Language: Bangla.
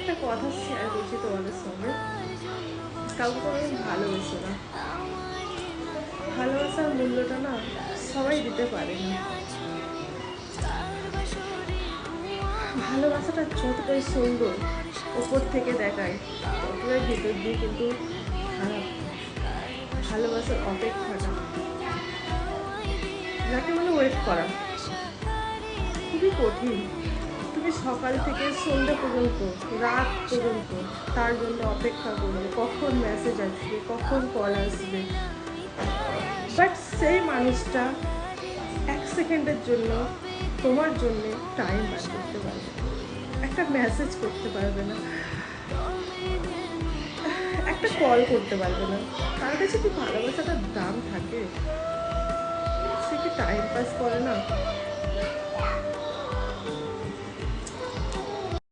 একটা কথা শেয়ার করছি তোমাদের সঙ্গে। কাউকে কোনোদিন ভালোবেসো না। ভালোবাসার মূল্যটা না সবাই দিতে পারে না। ভালোবাসাটা যতটাই সুন্দর ওপর থেকে দেখায়, ততটাই ভেতর দিয়ে কিন্তু খারাপ। ভালোবাসার অপেক্ষাটা, যাকে বলে ওয়েট করা, খুবই কঠিন। তুমি সকাল থেকে সন্ধ্যে পর্যন্ত, রাত পর্যন্ত তার জন্য অপেক্ষা করবে, কখন মেসেজ আসবে, কখন কল আসবে। বাট সেই মানুষটা 1 সেকেন্ডের জন্য তোমার জন্যে টাইম বার করতে পারবে না, একটা মেসেজ করতে পারবে না, একটা কল করতে পারবে না। তার কাছে কি ভালোবাসাটার দাম থাকে? সে কি টাইম পাস করে না?